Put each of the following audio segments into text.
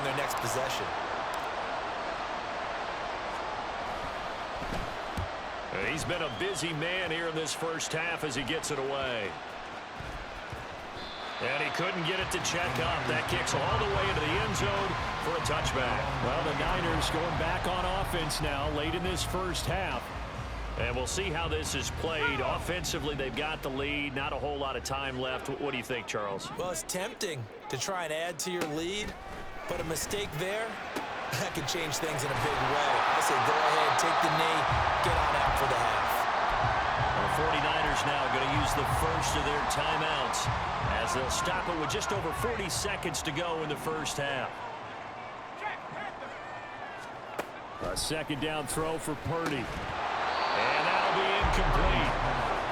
their next possession. He's been a busy man here in this first half as he gets it away. And he couldn't get it to check up. That kicks all the way into the end zone for a touchback. Well, the Niners going back on offense now late in this first half. And we'll see how this is played. Offensively, they've got the lead. Not a whole lot of time left. What do you think, Charles? Well, it's tempting to try and add to your lead, but a mistake there, that could change things in a big way. I say go ahead, take the knee, get on out for the half. The 49ers now going to use the first of their timeouts as they'll stop it with just over 40 seconds to go in the first half. A second down throw for Purdy. And that'll be incomplete.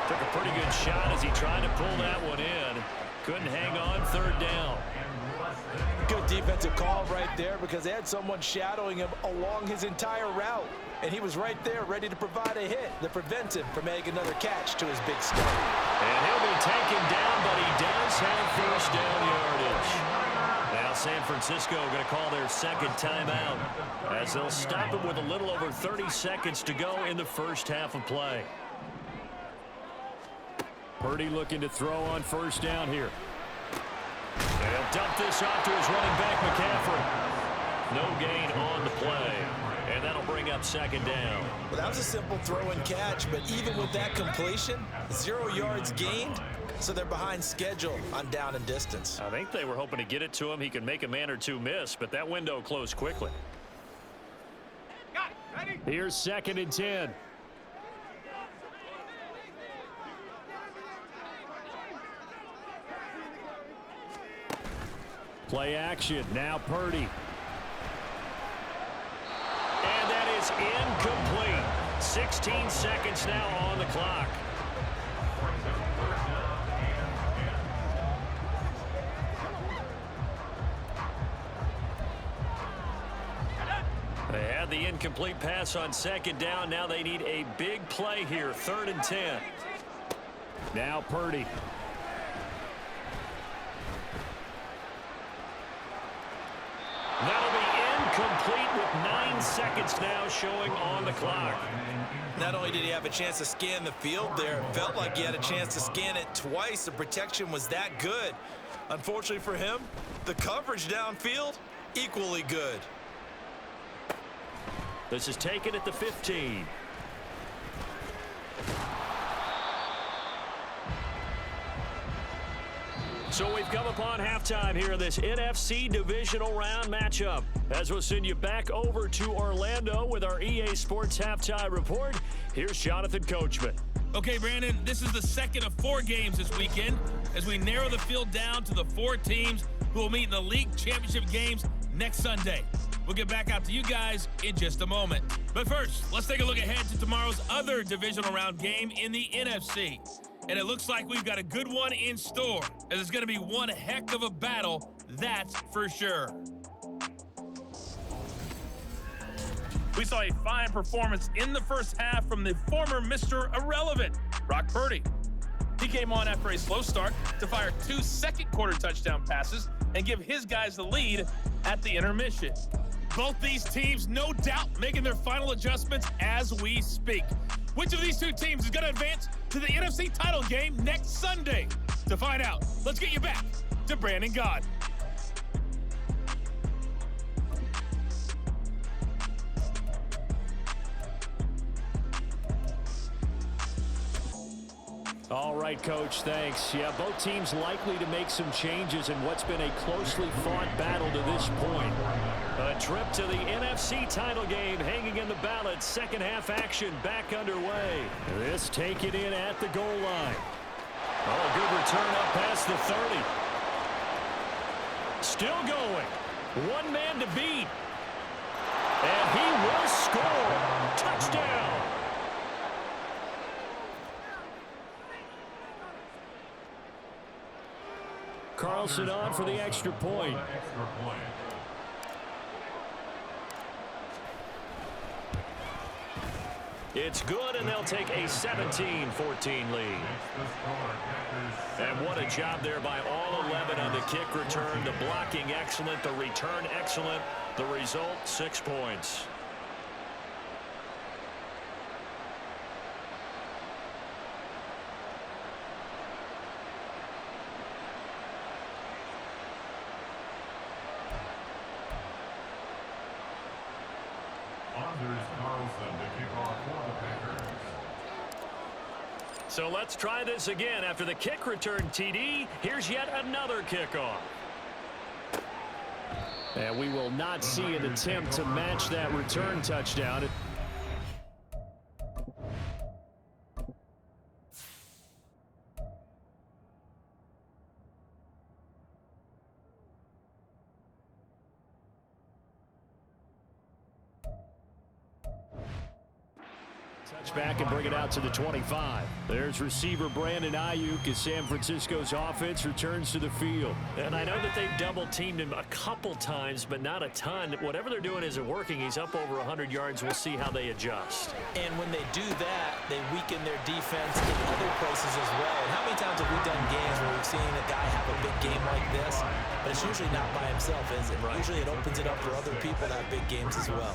Took a pretty good shot as he tried to pull that one in. Couldn't hang on, third down. Good defensive call right there because they had someone shadowing him along his entire route. And he was right there ready to provide a hit that prevents him from making another catch to his big stomach. And he'll be taken down, but he does have first down yardage. Now San Francisco going to call their second timeout as they'll stop it with a little over 30 seconds to go in the first half of play. Purdy looking to throw on first down here. They'll dump this off to his running back, McCaffrey. No gain on the play. And that'll bring up second down. Well, that was a simple throw and catch, but even with that completion, 0 yards gained, so they're behind schedule on down and distance. I think they were hoping to get it to him. He could make a man or two miss, but that window closed quickly. Got it. Ready? Here's second and 10. Play action. Now Purdy. And that is incomplete. 16 seconds now on the clock. They had the incomplete pass on second down. Now they need a big play here. 3rd and 10. Now Purdy. That'll be incomplete with 9 seconds now showing on the clock. Not only did he have a chance to scan the field there, it felt like he had a chance to scan it twice. The protection was that good. Unfortunately for him, the coverage downfield, equally good. This is taken at the 15. So we've come upon halftime here in this NFC Divisional Round matchup. As we'll send you back over to Orlando with our EA Sports Halftime Report, here's Jonathan Coachman. Okay, Brandon, this is the second of 4 games this weekend as we narrow the field down to the 4 teams who will meet in the league championship games next Sunday. We'll get back out to you guys in just a moment. But first, let's take a look ahead to tomorrow's other divisional round game in the NFC. And it looks like we've got a good one in store, as it's going to be one heck of a battle, that's for sure. We saw a fine performance in the first half from the former Mr. Irrelevant, Brock Purdy. He came on after a slow start to fire 2 second-quarter touchdown passes and give his guys the lead at the intermission. Both these teams, no doubt, making their final adjustments as we speak. Which of these 2 teams is going to advance to the NFC title game next Sunday? To find out, let's get you back to Brandon God. All right, Coach, thanks. Yeah, both teams likely to make some changes in what's been a closely fought battle to this point. A trip to the NFC title game hanging in the balance. Second half action back underway. This taken in at the goal line. Oh, good return up past the 30. Still going. One man to beat. And he will score. Touchdown. Carlson on for the extra point. It's good, and they'll take a 17-14 lead. And what a job there by all 11 on the kick return. The blocking excellent, the return excellent. The result, 6 points. So let's try this again. After the kick return TD, here's yet another kickoff. And we will not see an attempt to match that return touchdown. Back and bring it out to the 25. There's receiver Brandon Ayuk as San Francisco's offense returns to the field. And I know that they've double-teamed him a couple times, but not a ton. Whatever they're doing isn't working. He's up over 100 yards. We'll see how they adjust. And when they do that, they weaken their defense in other places as well. And how many times have we done games where we've seen a guy have a big game like this? But it's usually not by himself, is it? Right. Usually it opens it up for other people to have big games as well.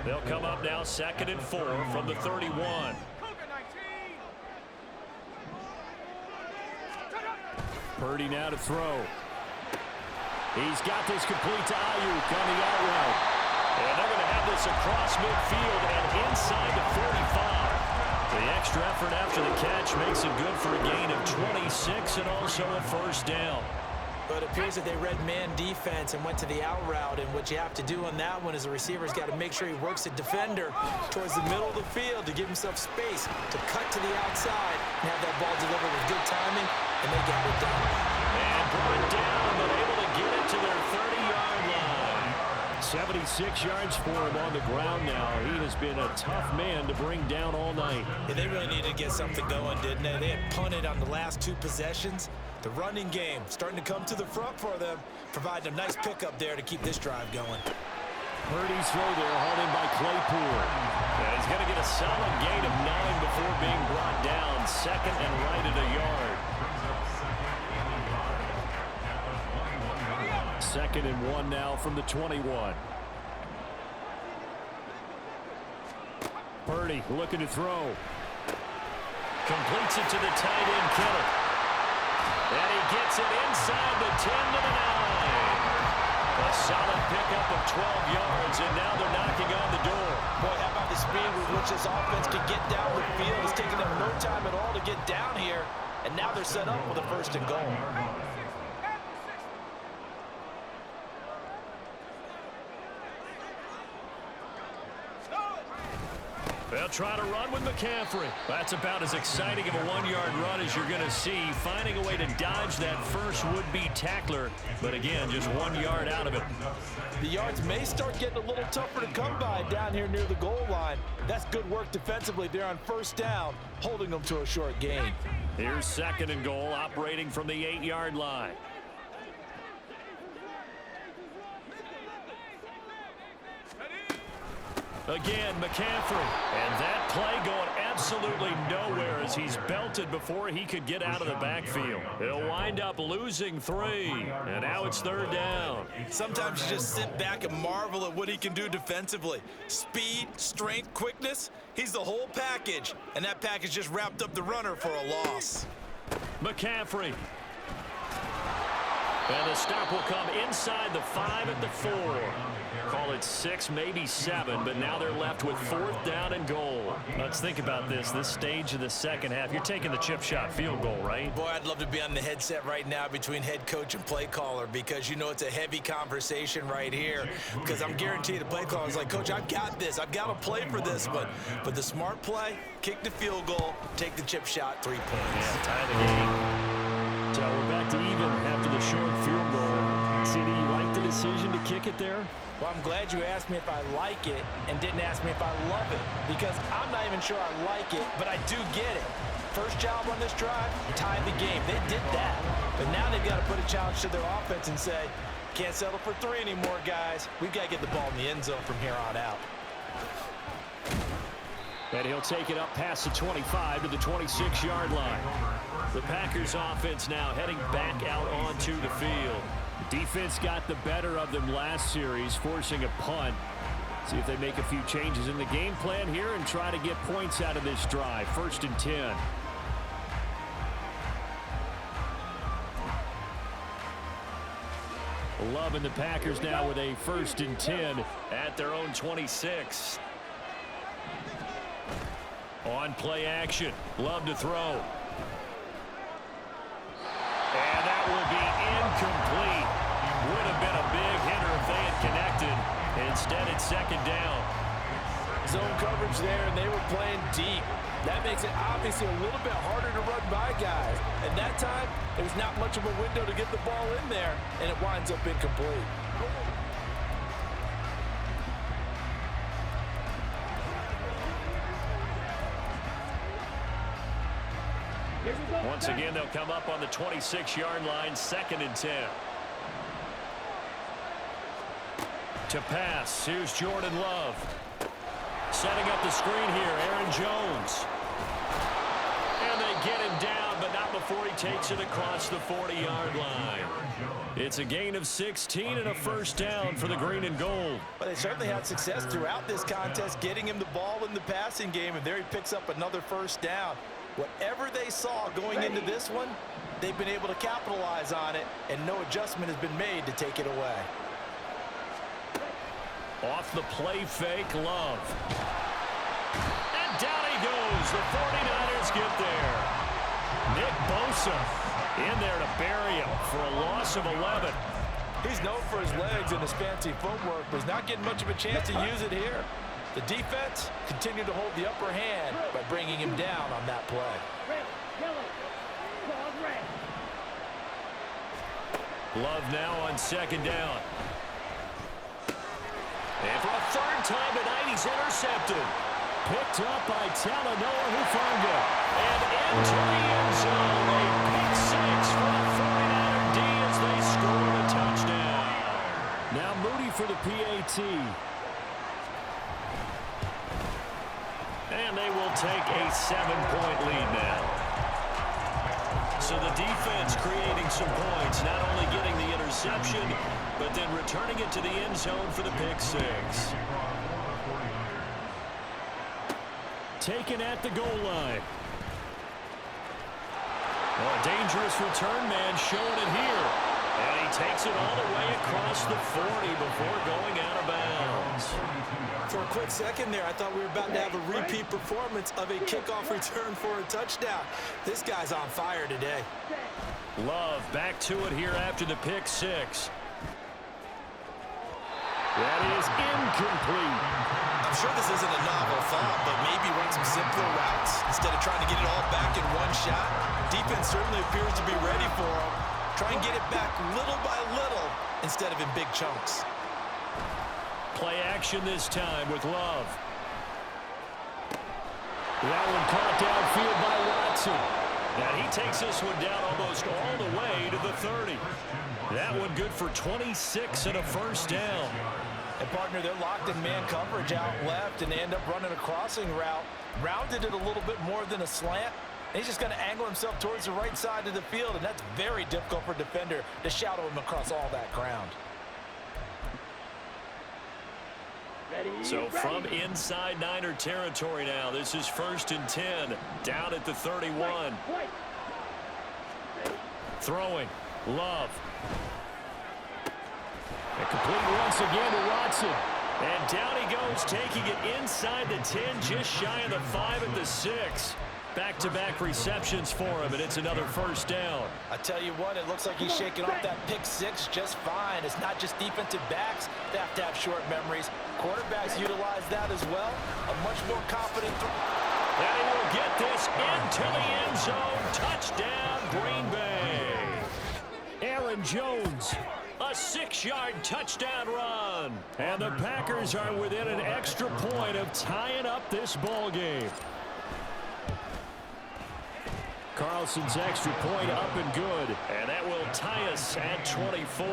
They'll come up now 2nd and 4 from the 31. Purdy now to throw. He's got this complete to Ayuk on the out route. And they're going to have this across midfield and inside the 45. The extra effort after the catch makes it good for a gain of 26 and also a first down. But it appears that they read man defense and went to the out route. And what you have to do on that one is the receiver's got to make sure he works the defender towards the middle of the field to give himself space to cut to the outside and have that ball delivered with good timing, and they got it done. And brought down, but able to get it to their 30-yard line. 76 yards for him on the ground now. He has been a tough man to bring down all night. Yeah, they really needed to get something going, didn't they? They had punted on the last 2 possessions. The running game starting to come to the front for them, providing a nice pickup there to keep this drive going. Purdy's throw there, hauled in by Claypool. And he's going to get a solid gain of 9 before being brought down. 2nd and right at a yard. 2nd and 1 now from the 21. Purdy looking to throw. Completes it to the tight end, Kittle. And he gets it inside the 10 to the 9. A solid pickup of 12 yards, and now they're knocking on the door. Boy, how about the speed with which this offense can get down the field? It's taking them no time at all to get down here, and now they're set up with a 1st and goal. They'll try to run with McCaffrey. That's about as exciting of a 1-yard run as you're going to see. Finding a way to dodge that first would-be tackler. But again, just 1 yard out of it. The yards may start getting a little tougher to come by down here near the goal line. That's good work defensively there on 1st down, holding them to a short gain. Here's 2nd and goal, operating from the 8-yard line. Again, McCaffrey. And that play going absolutely nowhere as he's belted before he could get out of the backfield. He'll wind up losing 3. And now it's 3rd down. Sometimes you just sit back and marvel at what he can do defensively. Speed, strength, quickness. He's the whole package. And that package just wrapped up the runner for a loss. McCaffrey. And the stop will come inside the 5 at the 4. Call it 6, maybe 7, but now they're left with 4th down and goal. Let's think about this stage of the 2nd half. You're taking the chip shot field goal, right? Boy, I'd love to be on the headset right now between head coach and play caller, because you know it's a heavy conversation right here, because I'm guaranteed the play caller is like, Coach, I've got this. I've got to play for this one. But the smart play, kick the field goal, take the chip shot, 3 points. Yeah, tie the game. So we're back to even after the short field goal. CD, you like the decision to kick it there? Well, I'm glad you asked me if I like it and didn't ask me if I love it, because I'm not even sure I like it, but I do get it. First job on this drive, tie the game. They did that, but now they've got to put a challenge to their offense and say, can't settle for 3 anymore, guys. We've got to get the ball in the end zone from here on out. And he'll take it up past the 25 to the 26-yard line. The Packers offense now heading back out onto the field. The defense got the better of them last series, forcing a punt. See if they make a few changes in the game plan here and try to get points out of this drive. 1st and 10. Love and the Packers now with a 1st and 10 at their own 26. On play action. Love to throw. And that will be incomplete. Would have been a big hitter if they had connected. Instead, it's 2nd down. Zone coverage there, and they were playing deep. That makes it obviously a little bit harder to run by guys. And that time, there's not much of a window to get the ball in there, and it winds up incomplete. Once again, they'll come up on the 26-yard line, 2nd and 10. To pass, here's Jordan Love. Setting up the screen here, Aaron Jones. And they get him down, but not before he takes it across the 40-yard line. It's a gain of 16 and a 1st down for the green and gold. But they certainly had success throughout this contest, getting him the ball in the passing game, and there he picks up another 1st down. Whatever they saw going into this one, they've been able to capitalize on it, and no adjustment has been made to take it away. Off the play fake, Love. And down he goes. The 49ers get there. Nick Bosa in there to bury him for a loss of 11. He's known for his legs and his fancy footwork, but he's not getting much of a chance to use it here. The defense continued to hold the upper hand by bringing him down on that play. Love now on 2nd down. And for a 3rd time tonight, he's intercepted. Picked up by Talanoa Hufanga. And into the end zone. A pick 6 for a 49er D as they score a touchdown. Now Moody for the PAT. And they will take a 7-point lead now. So the defense creating some points, not only getting the interception, but then returning it to the end zone for the pick 6. Taken at the goal line. Well, a dangerous return man showing it here. And he takes it all the way across the 40 before going out of bounds. For a quick second there, I thought we were about to have a repeat performance of a kickoff return for a touchdown. This guy's on fire today. Love back to it here after the pick 6. That is incomplete. I'm sure this isn't a novel thought, but maybe run some simpler routes instead of trying to get it all back in one shot. Defense certainly appears to be ready for him. Try and get it back little by little instead of in big chunks. Play action this time with Love. That one caught downfield by Watson. And he takes this one down almost all the way to the 30. That one good for 26 and a 1st down. And, partner, they're locked in man coverage out left, and they end up running a crossing route. Rounded it a little bit more than a slant. And he's just going to angle himself towards the right side of the field, and that's very difficult for a defender to shadow him across all that ground. So from inside Niner territory now, this is 1st and 10, down at the 31. Throwing, Love. And complete once again to Watson. And down he goes, taking it inside the 10, just shy of the 5 at the 6. Back-to-back receptions for him, and it's another 1st down. I tell you what, it looks like he's shaking off that pick 6 just fine. It's not just defensive backs that have to have short memories. Quarterbacks utilize that as well. A much more confident throw. And he will get this into the end zone. Touchdown, Green Bay. Aaron Jones, a 6-yard touchdown run. And the Packers are within an extra point of tying up this ball game. Carlson's extra point up and good. And that will tie us at 24.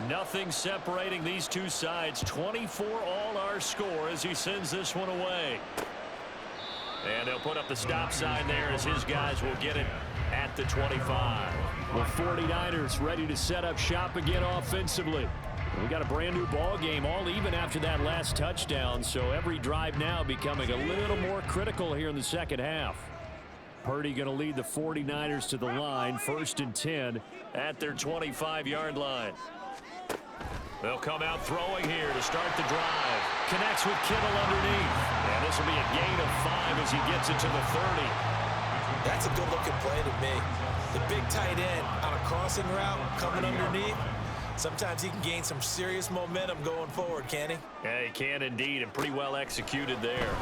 Nothing separating these two sides. 24 all our score as he sends this one away. And they'll put up the stop sign there as his guys will get it at the 25. The 49ers ready to set up shop again offensively. We got a brand new ball game, all even after that last touchdown, so every drive now becoming a little more critical here in the second half. Purdy going to lead the 49ers to the line, 1st and 10 at their 25-yard line. They'll come out throwing here to start the drive. Connects with Kittle underneath. And this will be a gain of 5 as he gets it to the 30. That's a good-looking play to me. The big tight end on a crossing route coming underneath. Sometimes he can gain some serious momentum going forward, can he? Yeah, he can indeed, and pretty well executed there.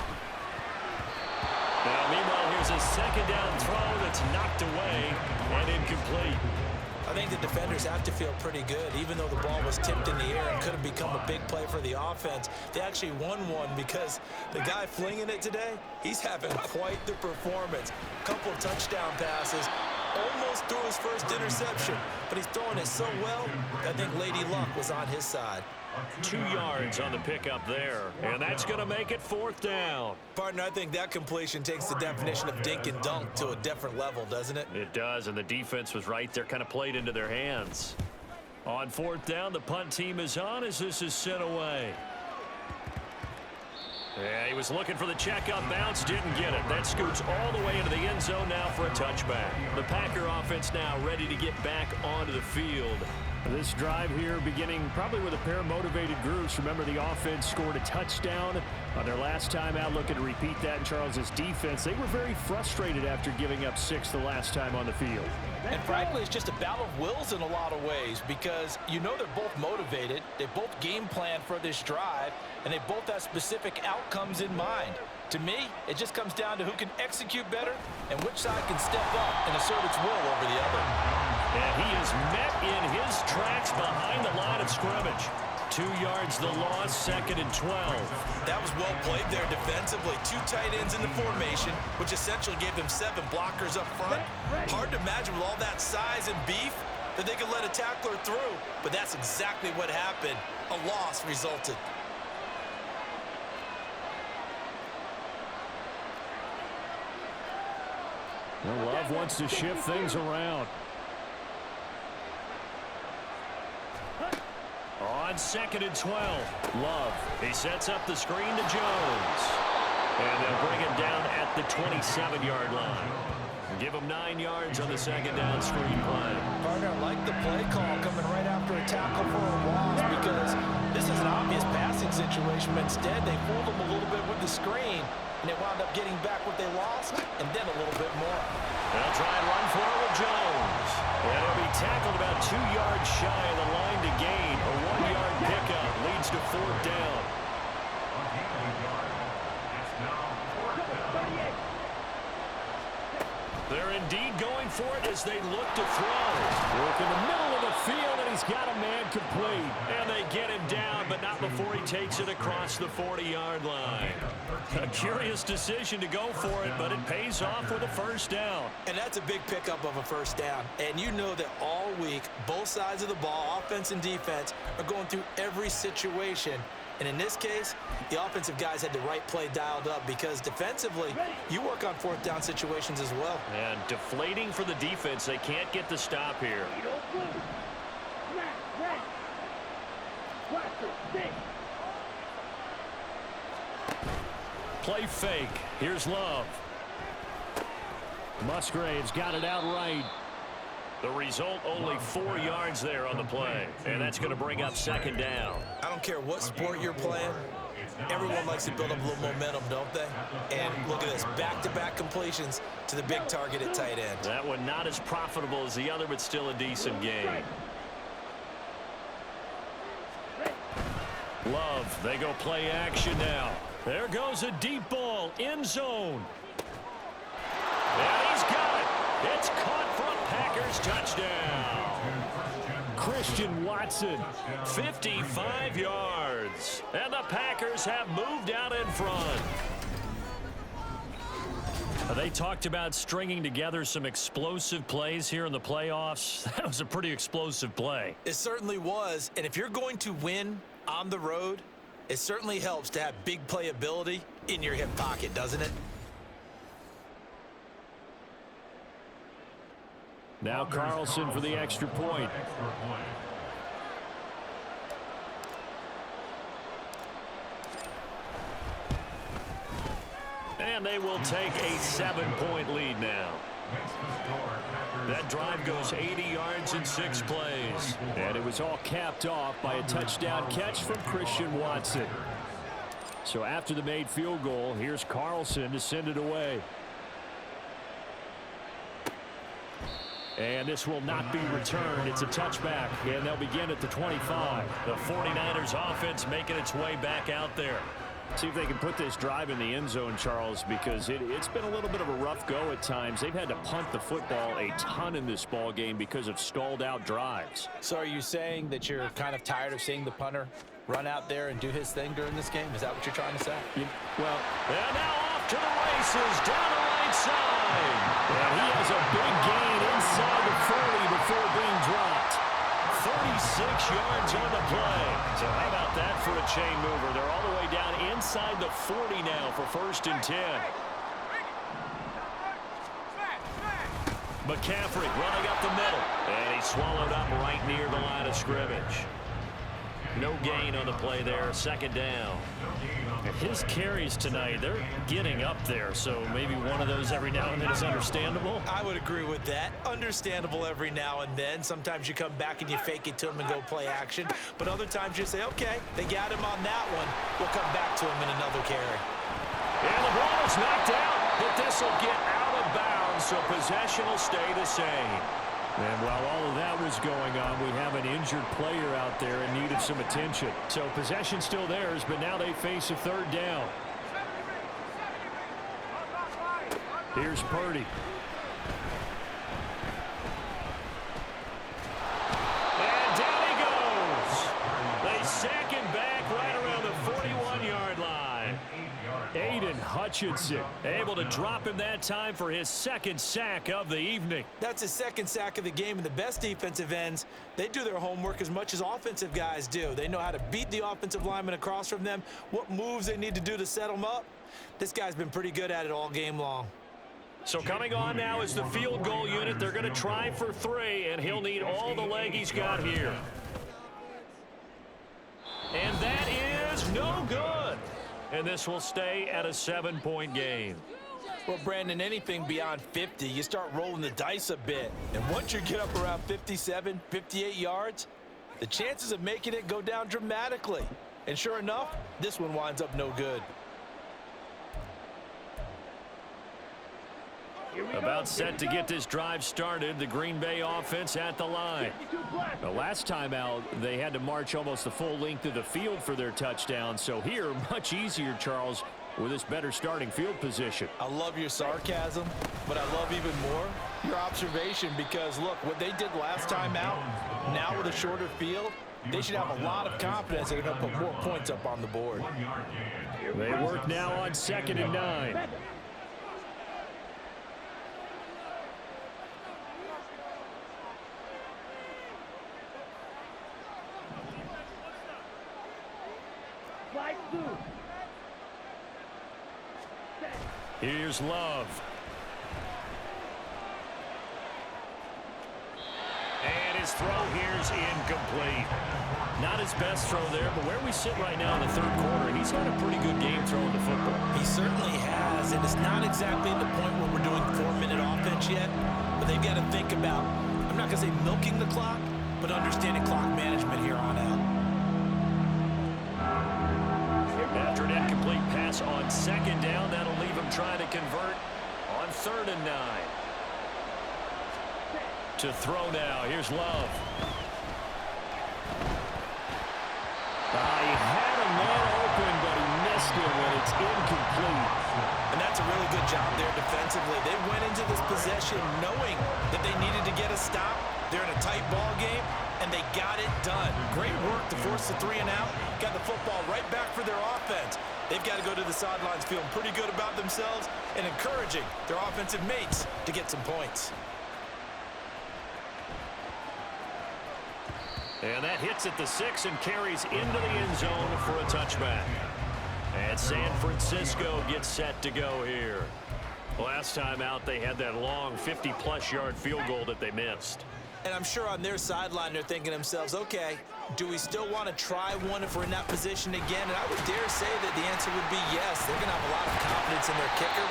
Now, meanwhile, here's a second down throw that's knocked away and incomplete. I think the defenders have to feel pretty good. Even though the ball was tipped in the air and could have become a big play for the offense, they actually won one because the guy flinging it today, he's having quite the performance. A couple of touchdown passes, almost threw his first interception, but he's throwing it so well, I think Lady Luck was on his side. 2 yards on the pickup there, and that's going to make it 4th down. Partner, I think that completion takes the definition of dink and dunk to a different level, doesn't it? It does, and the defense was right there, kind of played into their hands. On 4th down, the punt team is on as this is sent away. Yeah, he was looking for the checkup bounce, didn't get it. That scoots all the way into the end zone now for a touchback. The Packer offense now ready to get back onto the field. This drive here beginning probably with a pair of motivated groups. Remember, the offense scored a touchdown on their last time out, looking to repeat that in Charles's defense. They were very frustrated after giving up 6 the last time on the field. And frankly, it's just a battle of wills in a lot of ways because you know they're both motivated, they both game plan for this drive, and they both have specific outcomes in mind. To me, it just comes down to who can execute better and which side can step up and assert its will over the other. And he is met in his tracks behind the line of scrimmage. 2 yards the loss, 2nd and 12. That was well played there defensively. 2 tight ends in the formation, which essentially gave them 7 blockers up front. Hard to imagine with all that size and beef that they could let a tackler through, but that's exactly what happened. A loss resulted. Well, Love wants to shift things around. On 2nd and 12, Love. He sets up the screen to Jones. And they'll bring him down at the 27-yard line. Give him 9 yards on the second down screen play. Partner, I like the play call coming right after a tackle for a loss because this is an obvious passing situation, but instead they fooled him a little bit with the screen, and they wound up getting back what they lost and then a little bit more. They'll try and run for it with Jones. And he'll be tackled about 2 yards shy of the line to gain. A 1-yard pickup leads to 4th down. They're indeed going for it as they look to throw. Work in the middle of the field, and he's got a man complete. And they get him down, but not before he takes it across the 40-yard line. A curious decision to go for it, but it pays off with a 1st down. And that's a big pickup of a 1st down. And you know that all week, both sides of the ball, offense and defense, are going through every situation. And in this case, the offensive guys had the right play dialed up because defensively, you work on 4th down situations as well. And deflating for the defense. They can't get the stop here. Play fake. Here's Love. Musgrave's got it outright. The result, only 4 yards there on the play. And that's going to bring up 2nd down. I don't care what sport you're playing. Everyone likes to build up a little momentum, don't they? And look at this, back-to-back completions to the big target at tight end. That one not as profitable as the other, but still a decent game. Love, they go play action now. There goes a deep ball, end zone. And he's got it. It's caught for a Packers touchdown. Christian Watson, 55 yards. And the Packers have moved out in front. They talked about stringing together some explosive plays here in the playoffs. That was a pretty explosive play. It certainly was. And if you're going to win on the road, it certainly helps to have big playability in your hip pocket, doesn't it? Now Carlson for the extra point. And they will take a 7-point lead now. That drive goes 80 yards in 6 plays. And it was all capped off by a touchdown catch from Christian Watson. So after the made field goal, here's Carlson to send it away. And this will not be returned. It's a touchback, and they'll begin at the 25. The 49ers offense making its way back out there. See if they can put this drive in the end zone, Charles, because it's been a little bit of a rough go at times. They've had to punt the football a ton in this ball game because of stalled out drives. So are you saying that you're kind of tired of seeing the punter run out there and do his thing during this game? Is that what you're trying to say? Well, and now off to the races down the right side. And he has a big gain inside the 40 before being dropped. 36 yards on the play. So how about that for a chain mover? They're all the way down inside the 40 now for 1st and 10. McCaffrey running up the middle. And he's swallowed up right near the line of scrimmage. No gain on the play there. 2nd down. His carries tonight, they're getting up there, so maybe one of those every now and then is understandable. I would agree with that. Understandable every now and then. Sometimes you come back and you fake it to him and go play action. But other times you say, okay, they got him on that one. We'll come back to him in another carry. And the ball is knocked out, but this will get out of bounds, so possession will stay the same. And while all of that was going on, we have an injured player out there in need of some attention. So possession still theirs, but now they face a 3rd down. Here's Purdy. And down he goes. They sack him back right around the 41-yard line. Aiden Hutchinson able to drop him that time for his 2nd sack of the evening. That's his 2nd sack of the game, and the best defensive ends, they do their homework as much as offensive guys do. They know how to beat the offensive lineman across from them, what moves they need to do to set them up. This guy's been pretty good at it all game long. So coming on now is the field goal unit. They're going to try for 3, and he'll need all the leg he's got here. And that is no good. And this will stay at a 7-point game. Well, Brandon, anything beyond 50, you start rolling the dice a bit. And once you get up around 57, 58 yards, the chances of making it go down dramatically. And sure enough, this one winds up no good. About set to get this drive started. The Green Bay offense at the line. The last time out, they had to march almost the full length of the field for their touchdown. So here, much easier, Charles, with this better starting field position. I love your sarcasm, but I love even more your observation because, look, what they did last time out, now with a shorter field, they should have a lot of confidence they're going to put more points up on the board. They work now on 2nd and 9. Here's Love. And his throw here's incomplete. Not his best throw there, but where we sit right now in the 3rd quarter, he's had a pretty good game throwing the football. He certainly has, and it's not exactly at the point where we're doing 4-minute offense yet, but they've got to think about, I'm not going to say milking the clock, but understanding clock management here on out. After an incomplete pass on 2nd down, that'll leave him trying to convert on 3rd and 9. To throw now, here's Love. He had a man open, but he missed him, and it's incomplete. And that's a really good job there defensively. They went into this possession knowing that they needed to get a stop. They're in a tight ball game, and they got it done. Great work to force the 3 and out. Got the football right back for their offense. They've got to go to the sidelines feeling pretty good about themselves and encouraging their offensive mates to get some points. And that hits at the 6 and carries into the end zone for a touchback. And San Francisco gets set to go here. Last time out, they had that long 50-plus yard field goal that they missed. And I'm sure on their sideline, they're thinking to themselves, okay, do we still want to try one if we're in that position again? And I would dare say that the answer would be yes. They're going to have a lot of confidence in their kicker.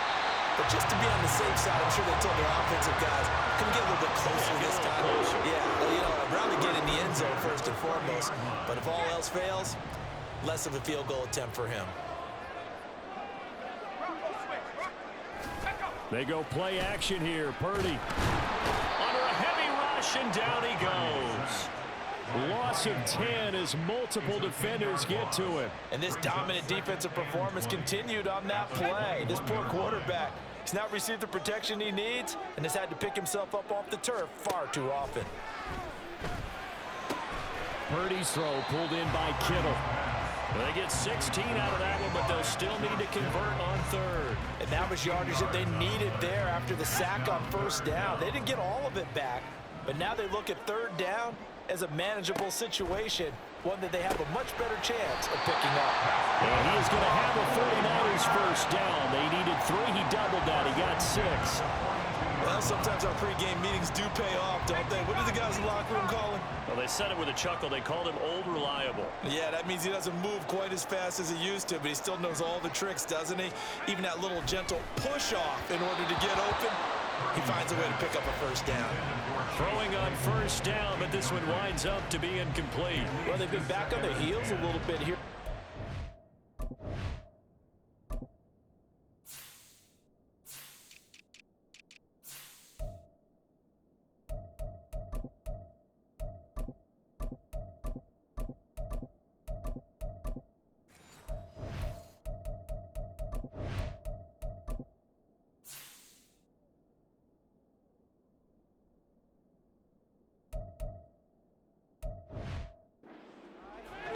But just to be on the safe side, I'm sure they told their offensive guys, can we get a little bit closer this time? Yeah, well, you know, I'd rather get in the end zone first and foremost. But if all else fails, less of a field goal attempt for him. They go play action here. Purdy under a heavy rush, and down he goes. Loss of 10 as multiple defenders get to him. And this dominant defensive performance continued on that play. This poor quarterback has not received the protection he needs and has had to pick himself up off the turf far too often. Purdy's throw pulled in by Kittle. They get 16 out of that one, but they'll still need to convert on third. And that was yardage that they needed there after the sack on first down. They didn't get all of it back, but now they look at third down as a manageable situation, one that they have a much better chance of picking up. And he is going to have a 49ers first down. They needed 3. He doubled that. He got 6. Well, sometimes our pregame meetings do pay off, don't they? What do the guys in the locker room call him? Well, they said it with a chuckle. They called him Old Reliable. Yeah, that means he doesn't move quite as fast as he used to, but he still knows all the tricks, doesn't he? Even that little gentle push-off in order to get open, he finds a way to pick up a first down. Throwing on first down, but this one winds up to be incomplete. Well, they've been back on their heels a little bit here.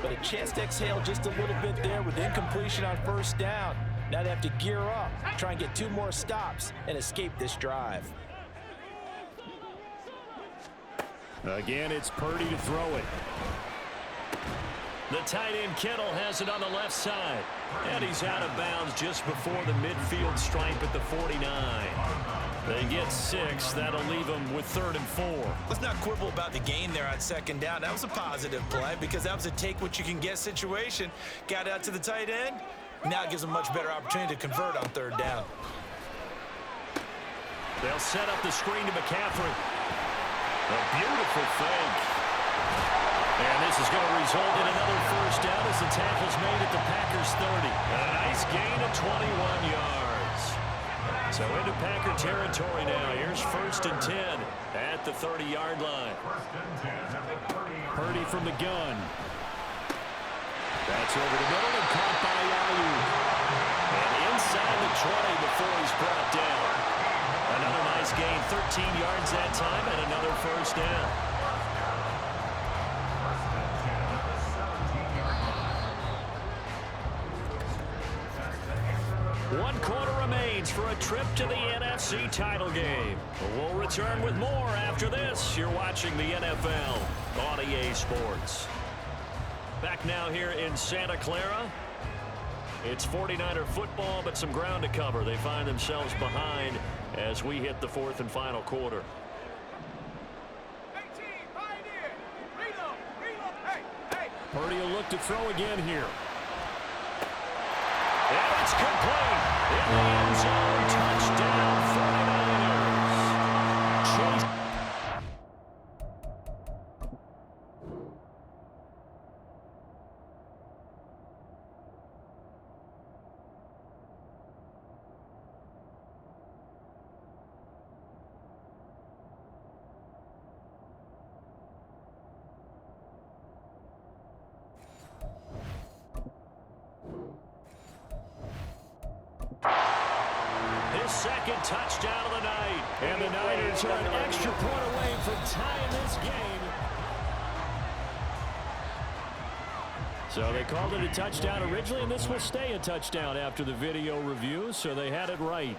But a chance to exhale just a little bit there with incompletion on first down. Now they have to gear up, try and get 2 more stops, and escape this drive. Again, it's Purdy to throw it. The tight end Kittle has it on the left side. And he's out of bounds just before the midfield stripe at the 49. They get 6. That'll leave them with 3rd and 4. Let's not quibble about the gain there on second down. That was a positive play because that was a take-what-you-can-get situation. Got out to the tight end. Now it gives them a much better opportunity to convert on third down. They'll set up the screen to McCaffrey. A beautiful fake. And this is going to result in another first down as the tackle's made at the Packers 30. A nice gain of 21 yards. So into Packer territory now. Here's 1st and 10 at the 30-yard line. Purdy from the gun. That's over the middle and caught by Ayuk. And inside the 20 before he's brought down. Another nice gain, 13 yards that time, and another first down. One quarter remains for a trip to the NFC title game. We'll return with more after this. You're watching the NFL on EA Sports. Back now here in Santa Clara. It's 49er football, but some ground to cover. They find themselves behind as we hit the 4th and final quarter. Purdy will look to throw again here. And it's complete. In the end zone, touchdown 49ers. Chase. Second touchdown of the night. And the Niners are an extra point away from tying this game. So they called it a touchdown originally, and this will stay a touchdown after the video review, so they had it right.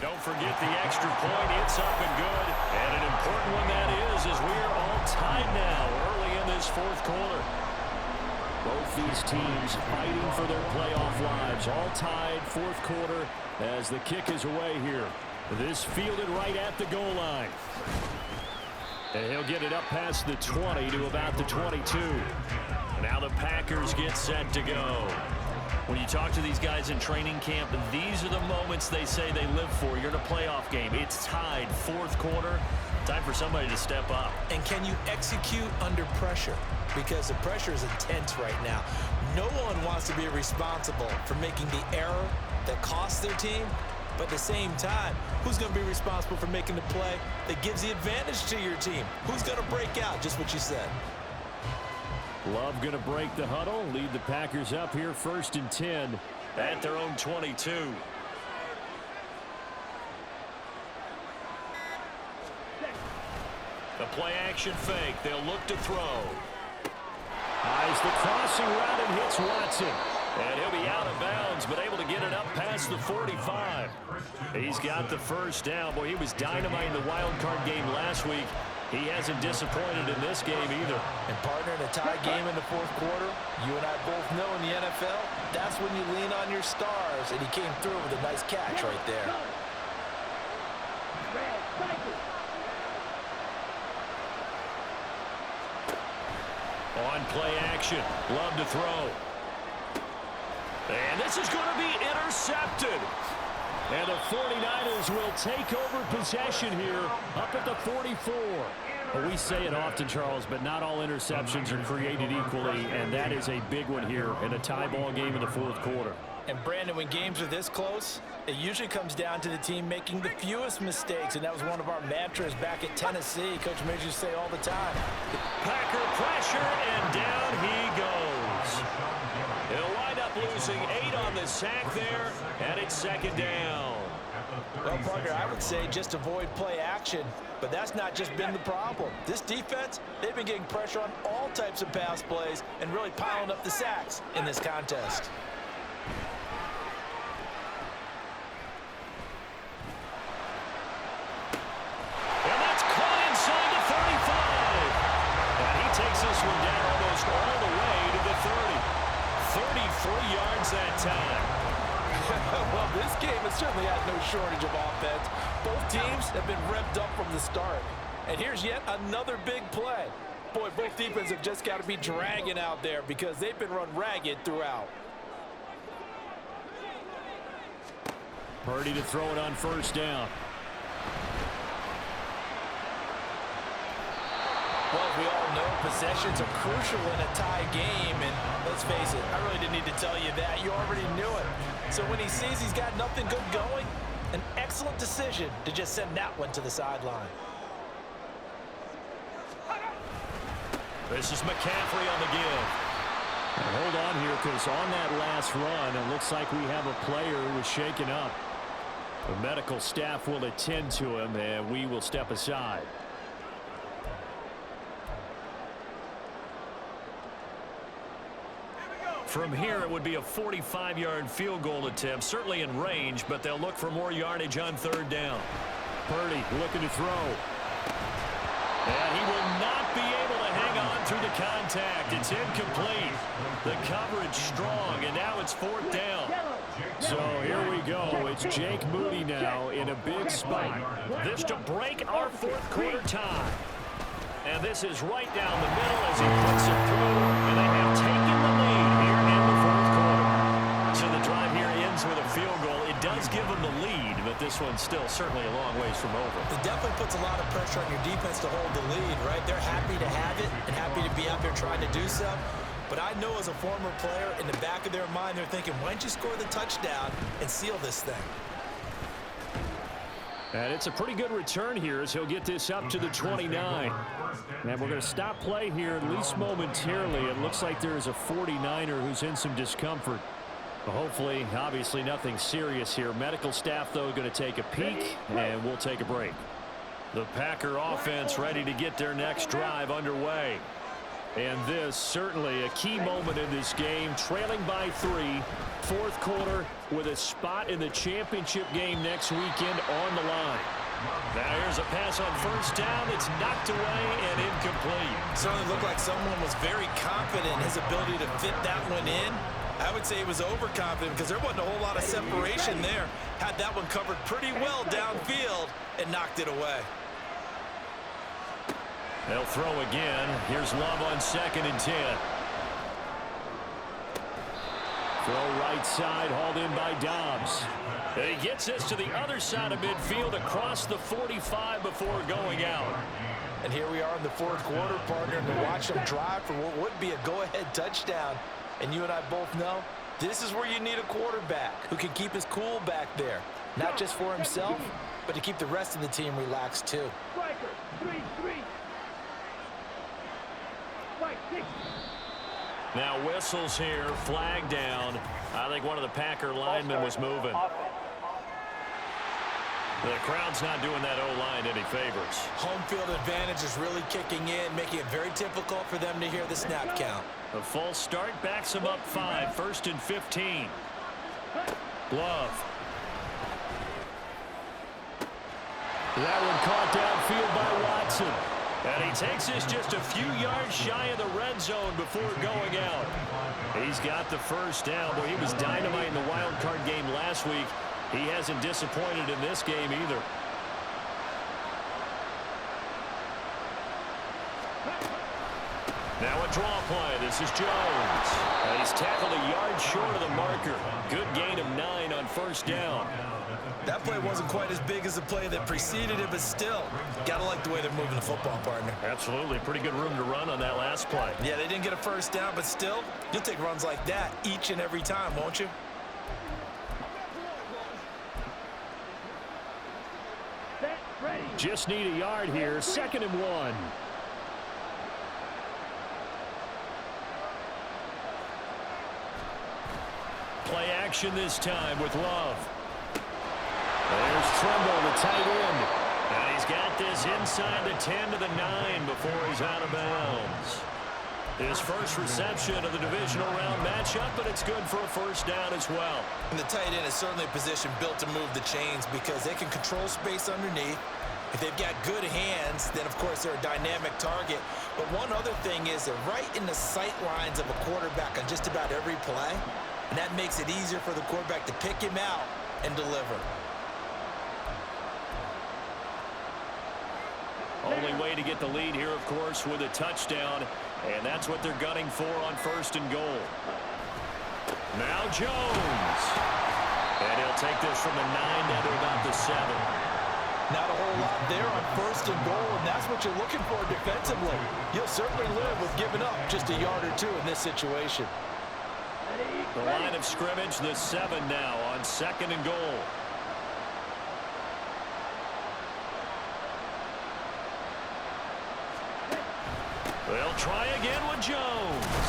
Don't forget the extra point. It's up and good. And an important one that is as we are all tied now early in this fourth quarter. Both these teams fighting for their playoff lives. All tied fourth quarter as the kick is away here. This fielded right at the goal line. And he'll get it up past the 20 to about the 22. Now the Packers get set to go. When you talk to these guys in training camp, these are the moments they say they live for. You're in a playoff game. It's tied fourth quarter. Time for somebody to step up. And can you execute under pressure? Because the pressure is intense right now. No one wants to be responsible for making the error that costs their team. But at the same time, who's going to be responsible for making the play that gives the advantage to your team? Who's going to break out? Just what you said. Love going to break the huddle, lead the Packers up here 1st and 10 at their own 22. The play action fake. They'll look to throw. Eyes the crossing route and hits Watson. And he'll be out of bounds, but able to get it up past the 45. He's got the first down. Boy, he was dynamite in the wild card game last week. He hasn't disappointed in this game either. And partner, in a tie game in the fourth quarter, you and I both know in the NFL, that's when you lean on your stars. And he came through with a nice catch right there. On play action, Love to throw. And this is going to be intercepted. And the 49ers will take over possession here up at the 44. Well, we say it often, Charles, but not all interceptions are created equally, and that is a big one here in a tie ball game in the fourth quarter. And, Brandon, when games are this close, it usually comes down to the team making the fewest mistakes, and that was one of our mantras back at Tennessee. Coach made you say all the time. Packer pressure, and down he goes. He'll wind up losing 8 on the sack there, and it's 2nd down. Well, partner, I would say just avoid play action, but that's not just been the problem. This defense, they've been getting pressure on all types of pass plays and really piling up the sacks in this contest. And that's caught inside the 35. And he takes this one down almost all the way to the 30. 33 yards that time. Well, this game has certainly had no shortage of offense. Both teams have been revved up from the start. And here's yet another big play. Boy, both defenses have just got to be dragging out there because they've been run ragged throughout. Purdy to throw it on 1st down. Well, as we all know, possessions are crucial in a tie game, and let's face it, I really didn't need to tell you that. You already knew it. So when he sees he's got nothing good going, an excellent decision to just send that one to the sideline. This is McCaffrey on the give. And hold on here, because on that last run, it looks like we have a player who was shaken up. The medical staff will attend to him, and we will step aside. From here, it would be a 45-yard field goal attempt, certainly in range, but they'll look for more yardage on 3rd down. Purdy looking to throw. And he will not be able to hang on through the contact. It's incomplete. The coverage strong, and now it's 4th down. So here we go. It's Jake Moody now in a big spot. This to break our 4th quarter tie. And this is right down the middle as he puts it through, and they have taken the lead here in the 4th quarter. So the drive here ends with a field goal. It does give them the lead, but this one's still certainly a long ways from over. It definitely puts a lot of pressure on your defense to hold the lead, right? They're happy to have it and happy to be out there trying to do so. But I know as a former player, in the back of their mind, they're thinking, why don't you score the touchdown and seal this thing? And it's a pretty good return here as he'll get this up to the 29. And we're going to stop play here at least momentarily. It looks like there is a 49er who's in some discomfort. Hopefully, obviously nothing serious here. Medical staff, though, going to take a peek, and we'll take a break. The Packer offense ready to get their next drive underway. And this certainly a key moment in this game, trailing by 3, fourth quarter with a spot in the championship game next weekend on the line. Now here's a pass on first down. It's knocked away and incomplete. Certainly looked like someone was very confident in his ability to fit that one in. I would say he was overconfident because there wasn't a whole lot of separation there. Had that one covered pretty well downfield and knocked it away. They'll throw again. Here's Love on 2nd and 10. Throw right side, hauled in by Dobbs. And he gets this to the other side of midfield across the 45 before going out. And here we are in the fourth quarter, partner, and to watch them drive for what would be a go-ahead touchdown. And you and I both know this is where you need a quarterback who can keep his cool back there. Not just for himself, but to keep the rest of the team relaxed too. Now whistles here, flag down. I think one of the Packer linemen was moving. The crowd's not doing that O-line any favors. Home field advantage is really kicking in, making it very difficult for them to hear the snap count. A false start backs them up 5, 1st and 15. Love. That one caught downfield by Watson. And he takes this just a few yards shy of the red zone before going out. He's got the first down. Boy, he was dynamite in the wild card game last week. He hasn't disappointed in this game either. Now a draw play. This is Jones. And he's tackled a yard short of the marker. Good gain of 9 on first down. That play wasn't quite as big as the play that preceded it, but still, gotta like the way they're moving the football, partner. Absolutely. Pretty good room to run on that last play. Yeah, they didn't get a first down, but still, you'll take runs like that each and every time, won't you? Just need a yard here. 2nd and 1. Play action this time with Love. There's Trumbull, the tight end. And he's got this inside the 10 to the 9 before he's out of bounds. His first reception of the divisional round matchup, but it's good for a first down as well. And the tight end is certainly a position built to move the chains because they can control space underneath. If they've got good hands, then, of course, they're a dynamic target. But one other thing is they're right in the sight lines of a quarterback on just about every play, and that makes it easier for the quarterback to pick him out and deliver. Only way to get the lead here, of course, with a touchdown, and that's what they're gunning for on 1st and goal. Now Jones. And he'll take this from the 9 down to about the 7. Not a whole lot there on 1st and goal, and that's what you're looking for defensively. You'll certainly live with giving up just a yard or 2 in this situation. The line of scrimmage, the 7 now on 2nd and goal. They'll try again with Jones.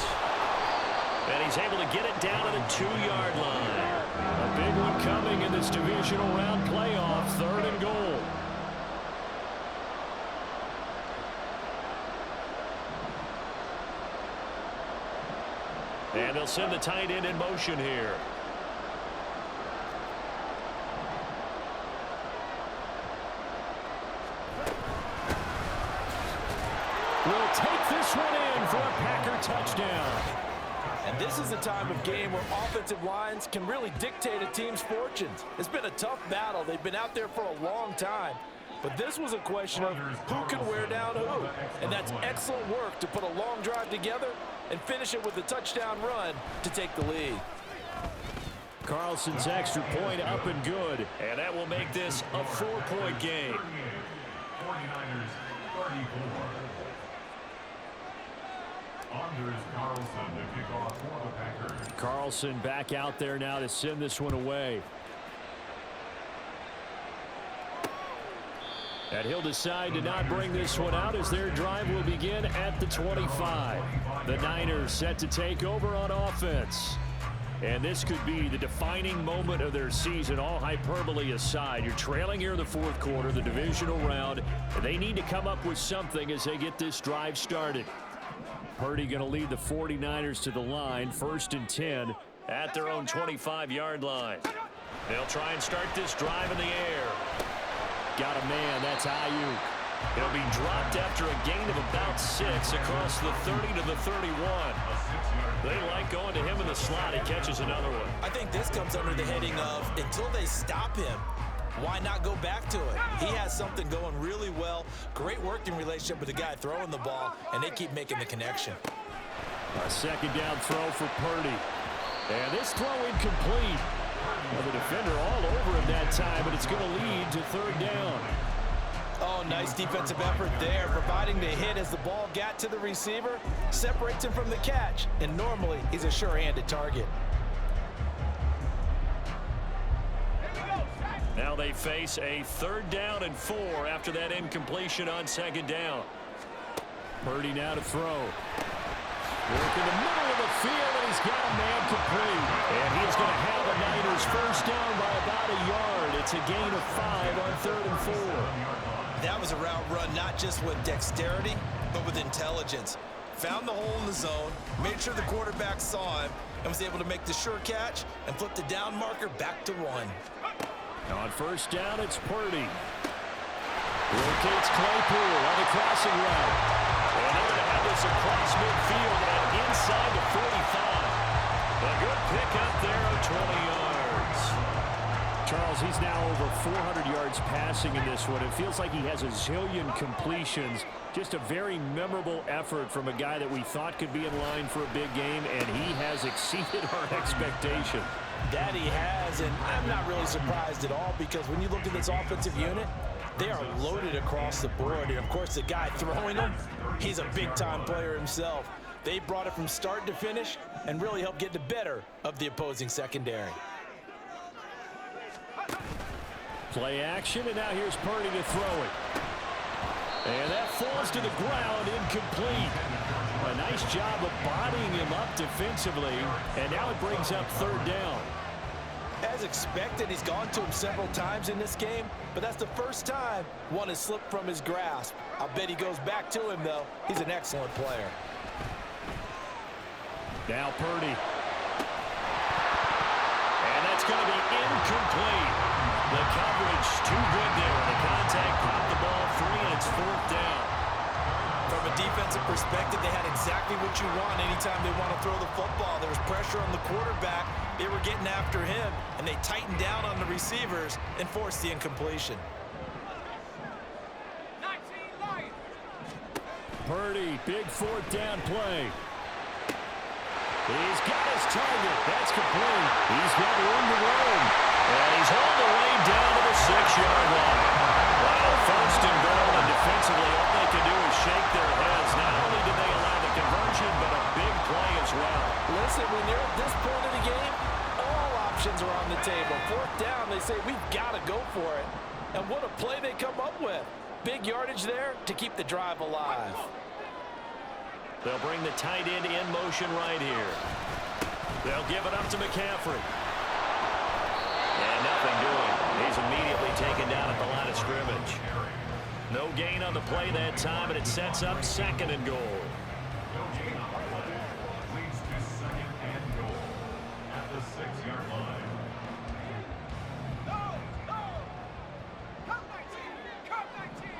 And he's able to get it down to the 2-yard line. A big one coming in this divisional round playoff, 3rd and goal. And they'll send the tight end in motion here. Will take this one in for a Packer touchdown. And this is a time of game where offensive lines can really dictate a team's fortunes. It's been a tough battle. They've been out there for a long time. But this was a question of who can wear down who. And that's excellent work to put a long drive together and finish it with a touchdown run to take the lead. Carlson's extra point up and good. And that will make this a 4-point game. 49ers 34. Anders Carlson to kick off for the Packers. Carlson back out there now to send this one away. And he'll decide to not bring this one out as their drive will begin at the 25. The Niners set to take over on offense. And this could be the defining moment of their season, all hyperbole aside. You're trailing here in the 4th quarter, the divisional round, and they need to come up with something as they get this drive started. Purdy going to lead the 49ers to the line, 1st and 10 at their own 25-yard line. They'll try and start this drive in the air. Got a man, that's Ayuk. He'll be dropped after a gain of about 6 across the 30 to the 31. They like going to him in the slot. He catches another one. I think this comes under the heading of until they stop him, why not go back to it? He has something going really well. Great working relationship with the guy throwing the ball, and they keep making the connection. A 2nd down throw for Purdy. And this throw incomplete. Well, the defender all over him that time, but it's going to lead to 3rd down. Oh, nice defensive effort there, providing the hit as the ball got to the receiver, separates him from the catch, and normally he's a sure-handed target. Now they face a 3rd down and 4 after that incompletion on 2nd down. Purdy now to throw. Work in the middle of the field, and he's got a man complete. And he's going to have the Niners 1st down by about a yard. It's a gain of 5 on 3rd and 4. That was a route run not just with dexterity, but with intelligence. Found the hole in the zone, made sure the quarterback saw him, and was able to make the sure catch and flip the down marker back to 1. On 1st down, it's Purdy. Rotates Claypool on the crossing route. And they're going to have this across midfield and inside the 45. A good pickup there of 20 yards. Charles, he's now over 400 yards passing in this one. It feels like he has a zillion completions. Just a very memorable effort from a guy that we thought could be in line for a big game, and he has exceeded our expectation. That he has, and I'm not really surprised at all because when you look at this offensive unit, they are loaded across the board. And, of course, the guy throwing them, he's a big-time player himself. They brought it from start to finish and really helped get the better of the opposing secondary. Play action, and now here's Purdy to throw it. And that falls to the ground, incomplete. A nice job of bodying him up defensively, and now it brings up 3rd down. As expected, he's gone to him several times in this game, but that's the first time one has slipped from his grasp. I'll bet he goes back to him, though. He's an excellent player. Now Purdy. And that's going to be incomplete. The coverage too good there. The contact caught the ball free, and it's 4th down. From a defensive perspective, they had exactly what you want anytime they want to throw the football. There was pressure on the quarterback. They were getting after him, and they tightened down on the receivers and forced the incompletion. 19 Lions. Purdy, big 4th down play. He's got his target. That's complete. He's got room to roam. And he's all the way down to the 6-yard line. Well, 1st and goal, and defensively, all they can do is shake their heads. Not only did they allow the conversion, but a big play as well. Listen, when you're at this point of the game, all options are on the table. 4th down, they say, we've got to go for it. And what a play they come up with. Big yardage there to keep the drive alive. They'll bring the tight end in motion right here. They'll give it up to McCaffrey. And nothing doing. He's immediately taken down at the line of scrimmage. No gain on the play that time, and it sets up 2nd and goal. Leads to 2nd and goal at the 6-yard line. Come 19. Come 19.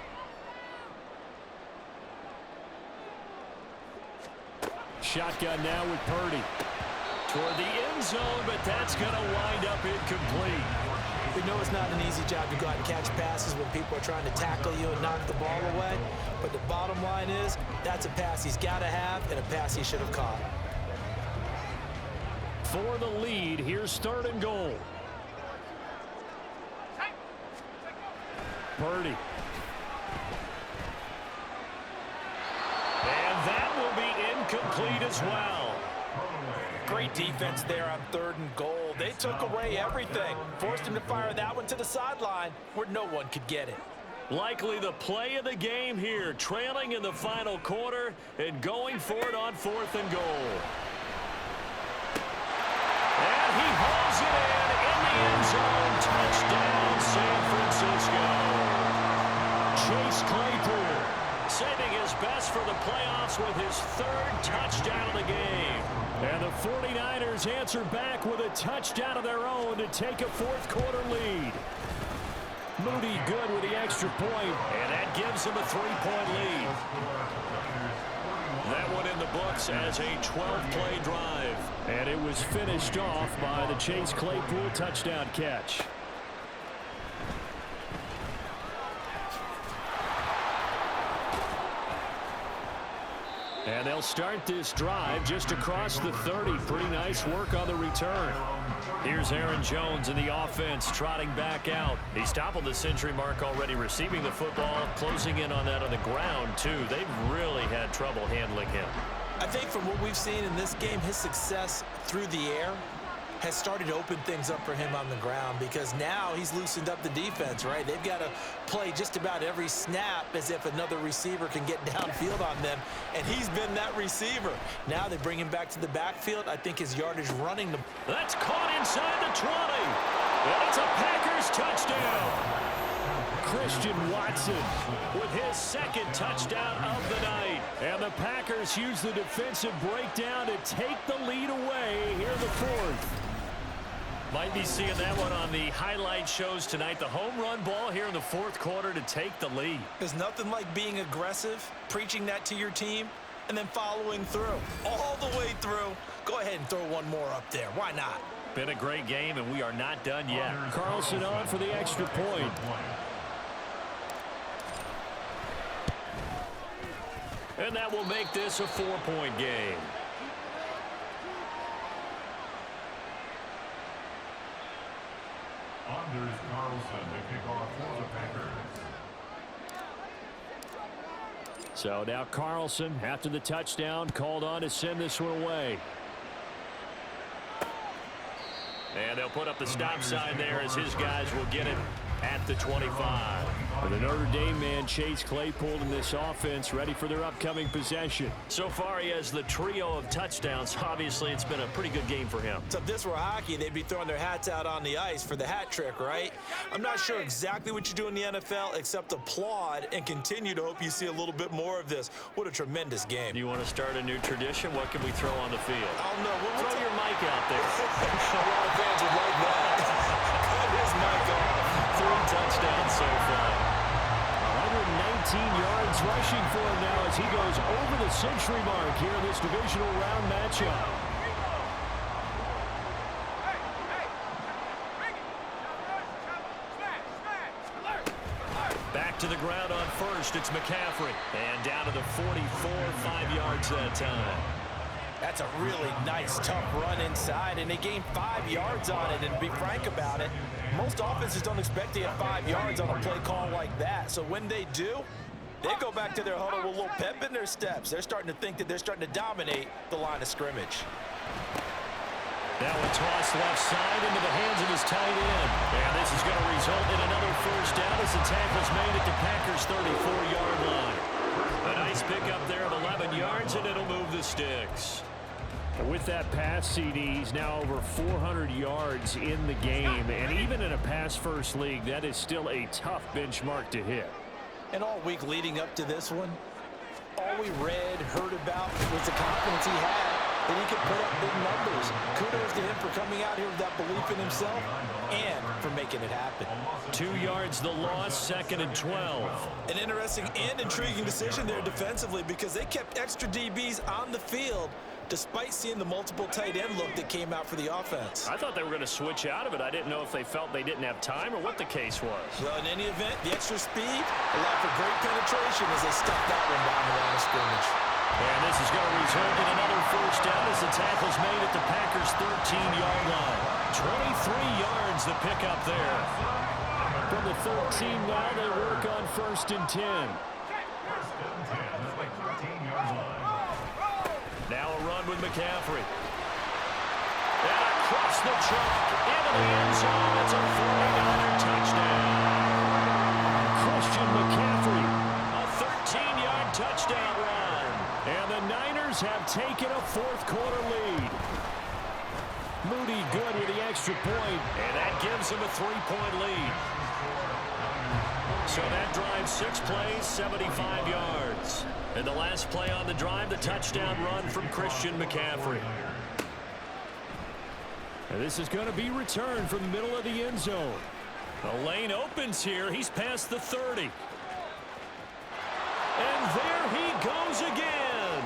Shotgun now with Purdy. Toward the end zone, but that's going to wind up incomplete. We know it's not an easy job to go out and catch passes when people are trying to tackle you and knock the ball away. But the bottom line is, that's a pass he's got to have and a pass he should have caught. For the lead, here's 3rd and goal. Purdy. And that will be incomplete as well. Great defense there on 3rd and goal. They took away everything. Forced him to fire that one to the sideline where no one could get it. Likely the play of the game here, trailing in the final quarter and going for it on 4th and goal. And he hauls it in the end zone. Touchdown, San Francisco. Chase Claypool saving his best for the playoffs with his 3rd touchdown of the game. And the 49ers answer back with a touchdown of their own to take a 4th quarter lead. Moody good with the extra point, and that gives him a 3-point lead. That one in the books as a 12-play drive. And it was finished off by the Chase Claypool touchdown catch. And they'll start this drive just across the 30. Pretty nice work on the return. Here's Aaron Jones in the offense trotting back out. He's toppled the century mark already receiving the football, closing in on that on the ground, too. They've really had trouble handling him. I think from what we've seen in this game, his success through the air has started to open things up for him on the ground, because now he's loosened up the defense, right? They've got to play just about every snap as if another receiver can get downfield on them, and he's been that receiver. Now they bring him back to the backfield. I think his yardage running. That's caught inside the 20. And it's a Packers touchdown. Christian Watson with his 2nd touchdown of the night. And the Packers use the defensive breakdown to take the lead away here in the 4th. Might be seeing that one on the highlight shows tonight. The home run ball here in the 4th quarter to take the lead. There's nothing like being aggressive, preaching that to your team, and then following through. All the way through. Go ahead and throw one more up there. Why not? Been a great game, and we are not done yet. Carlson on for the extra point. And that will make this a 4-point game. Anders Carlson to kick off for the Packers. So now Carlson, after the touchdown, called on to send this one away. And they'll put up the stop sign there as his guys will get it at the 25. For the Notre Dame man, Chase Claypool in this offense, ready for their upcoming possession. So far, he has the trio of touchdowns. Obviously, it's been a pretty good game for him. So if this were hockey, they'd be throwing their hats out on the ice for the hat trick, right? I'm not sure exactly what you do in the NFL except applaud and continue to hope you see a little bit more of this. What a tremendous game. You want to start a new tradition? What can we throw on the field? Oh, no. Throw your mic out there. A lot of fans would like that. Cut his mic off. 3 touchdowns so far. 119 yards rushing for him now as he goes over the century mark here in this divisional round matchup. Back to the ground on first. It's McCaffrey. And down to the 44, 5 yards that time. That's a really nice, tough run inside, and they gained 5 yards on it. And to be frank about it, most offenses don't expect to get 5 yards on a play call like that. So when they do, they go back to their huddle with a little pep in their steps. They're starting to think that they're starting to dominate the line of scrimmage. That one tossed left side into the hands of his tight end. And this is going to result in another 1st down as the tackle's made at the Packers' 34-yard line. A nice pickup there of 11 yards, and it'll move the sticks. With that pass, CD, he's now over 400 yards in the game. And even in a pass-first league, that is still a tough benchmark to hit. And all week leading up to this one, all we read, heard about was the confidence he had that he could put up big numbers. Kudos to him for coming out here with that belief in himself and for making it happen. 2 yards the loss, 2nd and 12. An interesting and intriguing decision there defensively, because they kept extra DBs on the field despite seeing the multiple tight end look that came out for the offense. I thought they were going to switch out of it. I didn't know if they felt they didn't have time or what the case was. Well, in any event, the extra speed allowed for great penetration as they stuffed that one down the line of scrimmage. And this is going to result in another 1st down as the tackle's made at the Packers' 13-yard line. 23 yards the pickup there. From the 13 now, they work on 1st and 10. 1st and 10 at the 13-yard line. Now a run with McCaffrey. And across the track, into the end zone. It's a 49er touchdown. Christian McCaffrey, a 13-yard touchdown run. And the Niners have taken a 4th quarter lead. Moody good with the extra point, and that gives him a 3-point lead. So that drive, 6 plays, 75 yards. And the last play on the drive, the touchdown run from Christian McCaffrey. And this is going to be returned from the middle of the end zone. The lane opens here. He's past the 30. And there he goes again.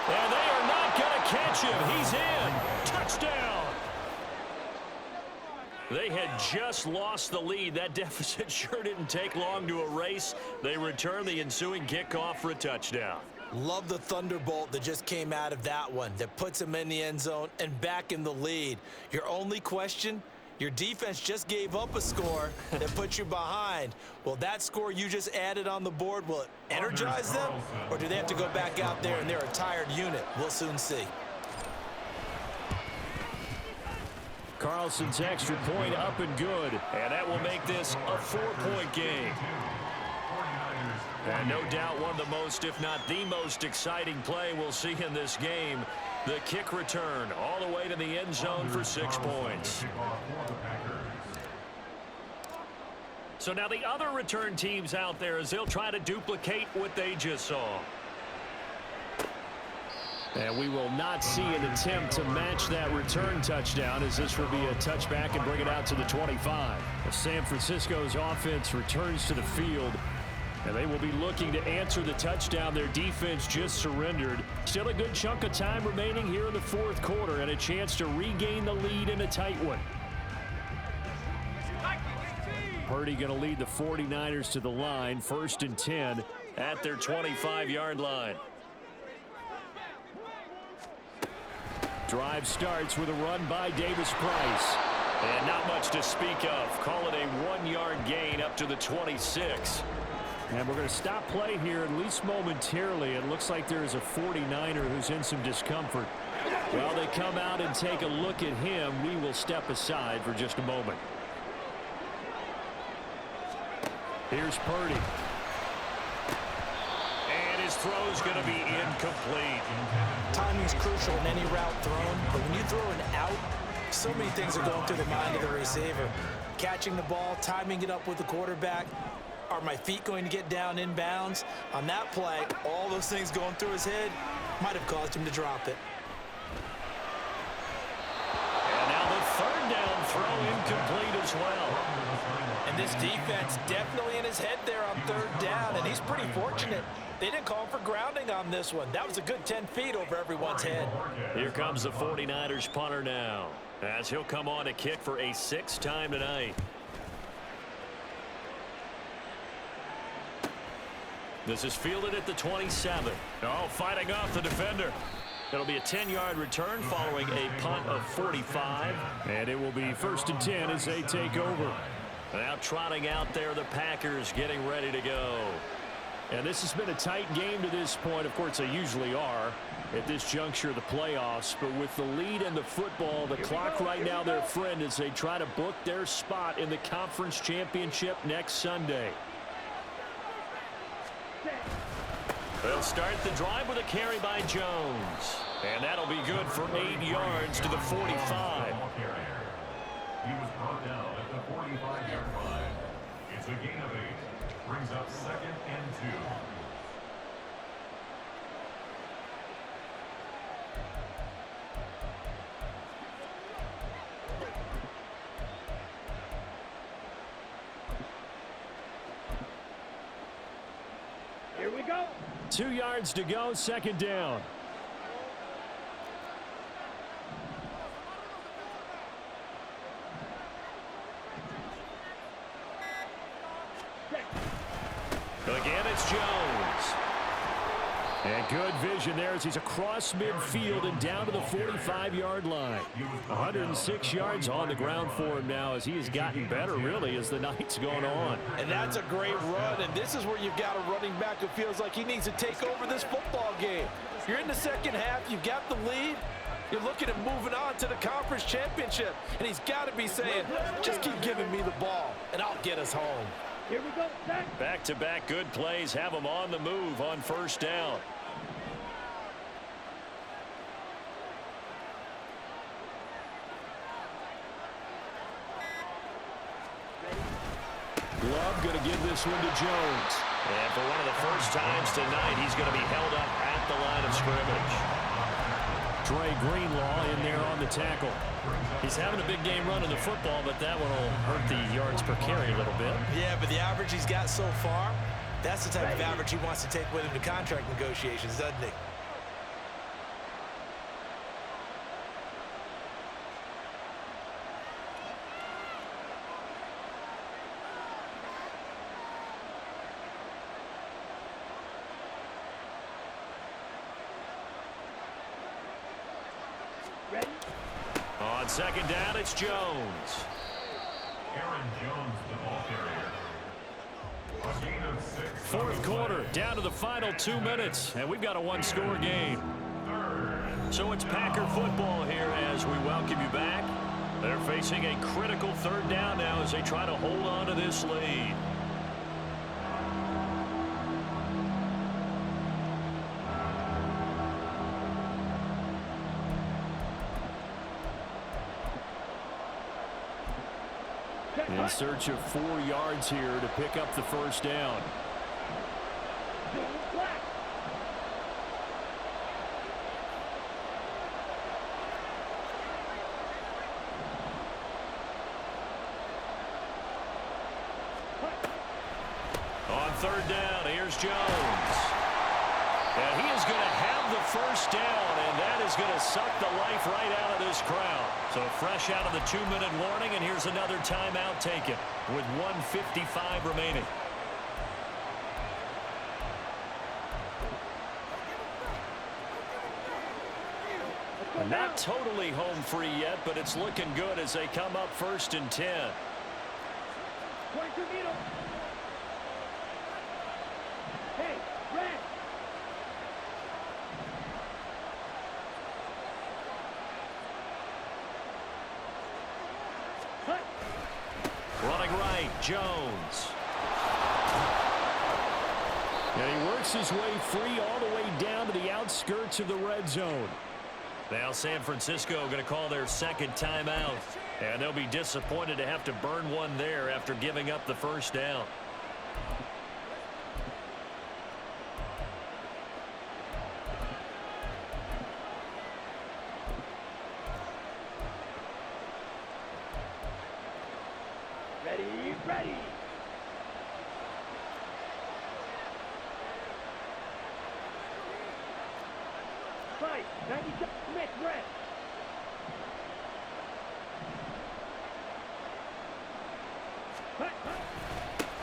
And they are not going to catch him. He's in. Touchdown. They had just lost the lead. That deficit sure didn't take long to erase. They return the ensuing kickoff for a touchdown. Love the thunderbolt that just came out of that one that puts him in the end zone and back in the lead. Your only question, your defense just gave up a score that put you behind. Well, that score you just added on the board, will it energize them? Or do they have to go back out there and they're a tired unit? We'll soon see. Carlson's extra point up and good. And that will make this a 4-point game. And no doubt one of the most, if not the most exciting play we'll see in this game. The kick return all the way to the end zone for 6 points. So now the other return teams out there as they'll try to duplicate what they just saw. And we will not see an attempt to match that return touchdown, as this will be a touchback and bring it out to the 25. San Francisco's offense returns to the field, and they will be looking to answer the touchdown their defense just surrendered. Still a good chunk of time remaining here in the fourth quarter and a chance to regain the lead in a tight one. Purdy going to lead the 49ers to the line, 1st and 10 at their 25-yard line. Drive starts with a run by Davis Price. And not much to speak of. Call it a 1-yard gain up to the 26. And we're going to stop play here, at least momentarily. It looks like there is a 49er who's in some discomfort. While they come out and take a look at him, we will step aside for just a moment. Here's Purdy. And his throw's going to be incomplete. Timing's crucial in any route thrown, but when you throw an out, so many things are going through the mind of the receiver. Catching the ball, timing it up with the quarterback. Are my feet going to get down in bounds? On that play, all those things going through his head might have caused him to drop it. And now the 3rd down throw incomplete as well. And this defense definitely in his head there on 3rd down, and he's pretty fortunate. They didn't call him for grounding on this one. That was a good 10 feet over everyone's head. Here comes the 49ers punter now, as he'll come on to kick for a 6th time tonight. This is fielded at the 27. Oh, fighting off the defender. It'll be a 10-yard return following a punt of 45. And it will be 1st and 10 as they take over. Now trotting out there, the Packers getting ready to go. And this has been a tight game to this point. Of course, they usually are at this juncture of the playoffs. But with the lead in the football, the clock right now their friend as they try to book their spot in the conference championship next Sunday. They'll start the drive with a carry by Jones. And that'll be good for 8 yards to the 45. He was brought down at the 45-yard line. It's a gain of 8. Brings up 2nd and 2. Here we go. 2 yards to go, 2nd down. Again, it's Jones. And good vision there as he's across midfield and down to the 45-yard line. 106 yards on the ground for him now as he has gotten better, really, as the night's going on. And that's a great run, and this is where you've got a running back who feels like he needs to take over this football game. You're in the second half, you've got the lead, you're looking at moving on to the conference championship, and he's got to be saying, just keep giving me the ball, and I'll get us home. Here we go. Back-to-back good plays have them on the move on 1st down. Love going to give this one to Jones. And for one of the first times tonight, he's going to be held up at the line of scrimmage. Dre Greenlaw in there on the tackle. He's having a big game running the football, but that one will hurt the yards per carry a little bit. Yeah, but the average he's got so far, that's the type of average he wants to take with him to contract negotiations, doesn't he? On second down, it's Jones. Aaron Jones, the ball carrier. A gain of 6. Fourth quarter, down to the final 2 minutes, and we've got a one-score game. So it's Packer football here as we welcome you back. They're facing a critical third down now as they try to hold on to this lead. In search of 4 yards here to pick up the first down. On third down, here's Jones. And he is going to have the first down, and that is going to suck the life right out of this crowd. So fresh out of the 2-minute warning, and here's another timeout taken with 1:55 remaining. Not totally home free yet, but it's looking good as they come up 1st and 10. Hey, Red. Running right, Jones. And he works his way free all the way down to the outskirts of the red zone. Now San Francisco going to call their second timeout. And they'll be disappointed to have to burn one there after giving up the first down. Ready. Fight. 90 Smith, red.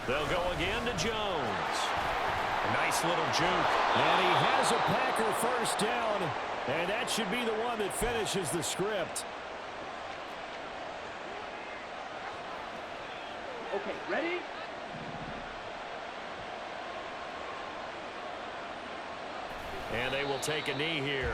They'll go again to Jones. A nice little juke. And he has a Packer first down, and that should be the one that finishes the script. Okay, ready? And they will take a knee here.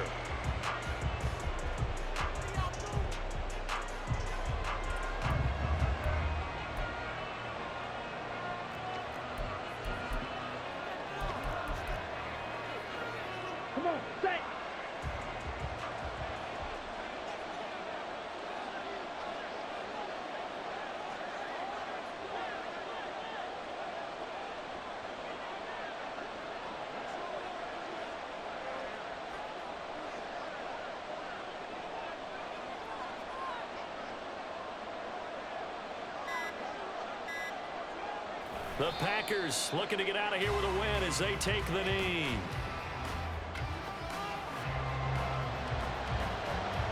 Come on, set. The Packers looking to get out of here with a win as they take the knee.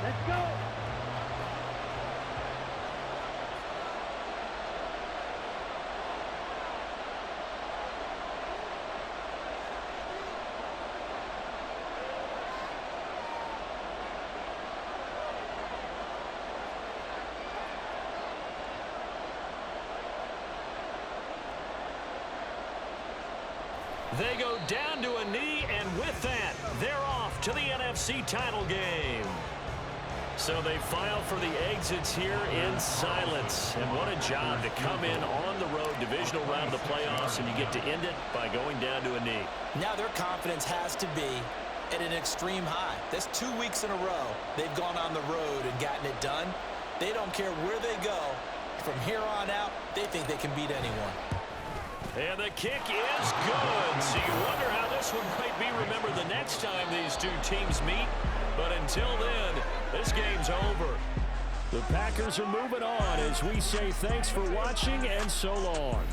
Let's go. They go down to a knee, and with that, they're off to the NFC title game. So they file for the exits here in silence. And what a job to come in on the road, divisional round of the playoffs, and you get to end it by going down to a knee. Now their confidence has to be at an extreme high. That's 2 weeks in a row they've gone on the road and gotten it done. They don't care where they go. From here on out, they think they can beat anyone. And the kick is good. So you wonder how this one might be remembered the next time these two teams meet. But until then, this game's over. The Packers are moving on as we say thanks for watching and so long.